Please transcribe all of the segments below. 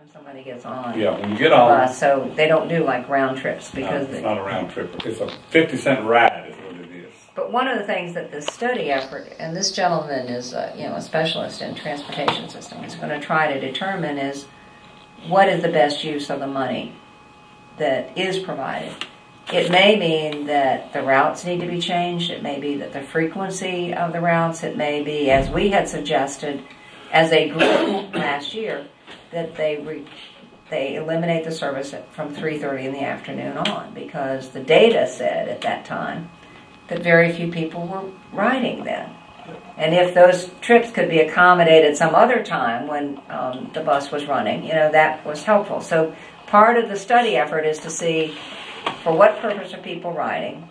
time somebody gets on. Yeah, when you get on. So they don't do like round trips because it's not a round trip. It's a 50-cent ride is what it is. But one of the things that this study effort, and this gentleman is a specialist in transportation system, is going to try to determine is what is the best use of the money that is provided. It may mean that the routes need to be changed. It may be that the frequency of the routes. It may be, as we had suggested, as a group last year, that they eliminate the service from 3:30 in the afternoon on, because the data said at that time that very few people were riding then. And if those trips could be accommodated some other time when the bus was running, that was helpful. So part of the study effort is to see for what purpose are people riding.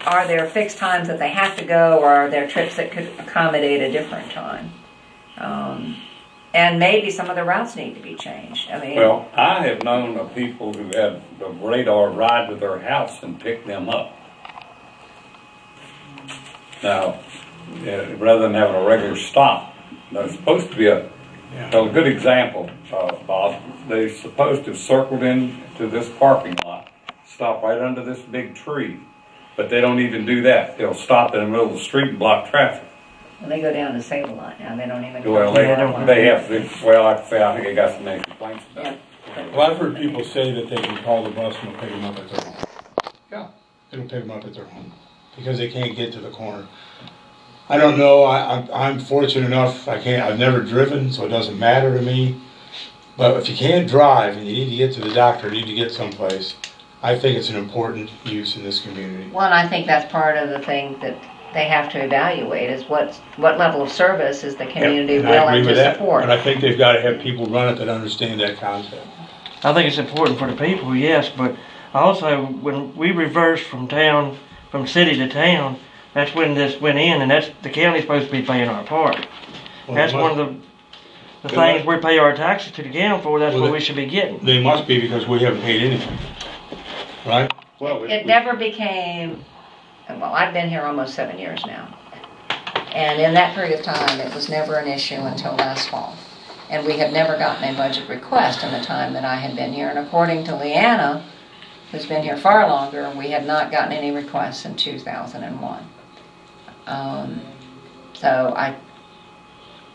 Are there fixed times that they have to go, or are there trips that could accommodate a different time? And maybe some of the routes need to be changed. Well, I have known of people who had the radar ride to their house and pick them up. Now, rather than having a regular stop, there's supposed to be a good example, Bob. They're supposed to have circled into this parking lot, stop right under this big tree, but they don't even do that. They'll stop in the middle of the street and block traffic. Well, they go down to save a lot now. They don't even. Well, they have. Like I say, I think they got some many complaints about it. Well, I've heard people say that they can call the bus and they'll pick them up at their home. Yeah, it'll pick them up at their home because they can't get to the corner. I don't know. I'm fortunate enough. I've never driven, so it doesn't matter to me. But if you can't drive and you need to get to the doctor, you need to get someplace, I think it's an important use in this community. Well, and I think that's part of the thing that they have to evaluate is what level of service is the community willing to support. But I think they've got to have people run it that understand that concept. I think it's important for the people, yes, but also when we reverse from city to town, that's when this went in, and that's the county's supposed to be paying our part. Well, that's one of the things we pay our taxes to the county for. That's what we should be getting. They must be, because we haven't paid anything, right? Well, it never became. Well, I've been here almost 7 years now, and in that period of time, it was never an issue until last fall. And we have never gotten a budget request in the time that I had been here. And according to Leanna, who's been here far longer, we had not gotten any requests in 2001. So I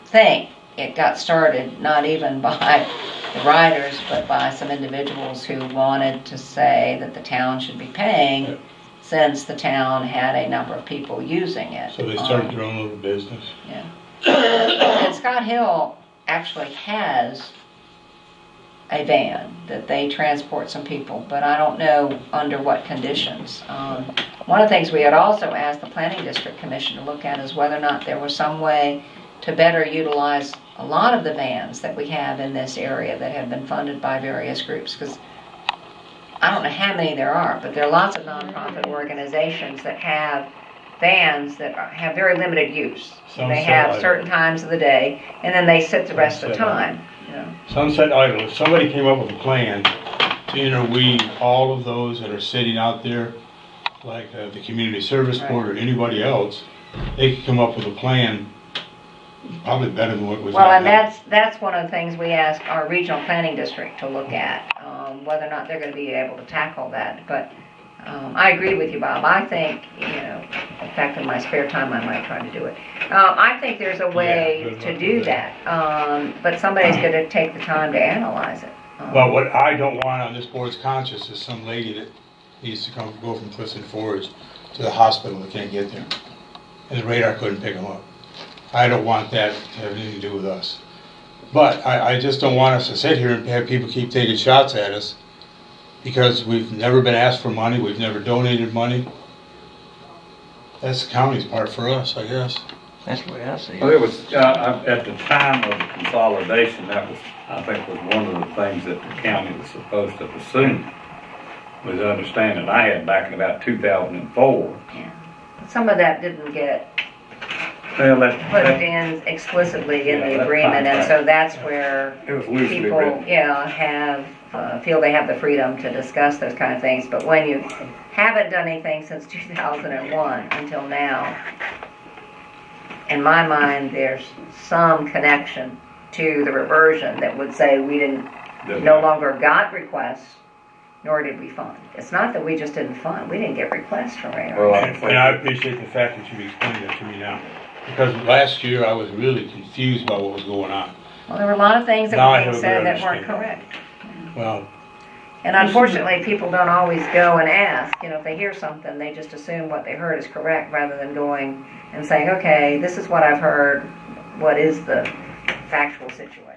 think it got started not even by the riders, but by some individuals who wanted to say that the town should be paying, since the town had a number of people using it. So they started their own little business. Yeah. And Scott Hill actually has a van that they transport some people, but I don't know under what conditions. One of the things we had also asked the Planning District Commission to look at is whether or not there was some way to better utilize a lot of the vans that we have in this area that have been funded by various groups, because I don't know how many there are, but there are lots of nonprofit organizations that have vans that have very limited use. They have certain times of the day, and then they sit the rest of the time. Sunset idle. If somebody came up with a plan to interweave all of those that are sitting out there, like the Community Service Board or anybody else, they could come up with a plan probably better than what was. Well, and that's one of the things we asked our regional planning district to look at, whether or not they're going to be able to tackle that. But I agree with you, Bob. I think, in fact, in my spare time, I might try to do it. I think there's a way to do that, but somebody's going to take the time to analyze it. Well, what I don't want on this board's conscience is some lady that needs to go from Clifton Forge to the hospital that can't get there, and the radar couldn't pick them up. I don't want that to have anything to do with us. But I just don't want us to sit here and have people keep taking shots at us, because we've never been asked for money, we've never donated money. That's the county's part for us, I guess. That's the way I see it. Well, it was at the time of the consolidation. That was, I think, was one of the things that the county was supposed to assume, was understanding. I had back in about 2004. Yeah, but some of that didn't get put in explicitly in the agreement, and so that's where people, feel they have the freedom to discuss those kind of things. But when you haven't done anything since 2001 until now, in my mind, there's some connection to the reversion that would say we no longer got requests, nor did we fund. It's not that we just didn't fund. We didn't get requests from radar. Well, And I appreciate the fact that you explained that to me now. Because last year I was really confused about what was going on. Well, there were a lot of things that Now were I being have a said better that weren't understanding. correct. Well, And unfortunately, people don't always go and ask. You know, if they hear something, they just assume what they heard is correct rather than going and saying, okay, this is what I've heard. What is the factual situation?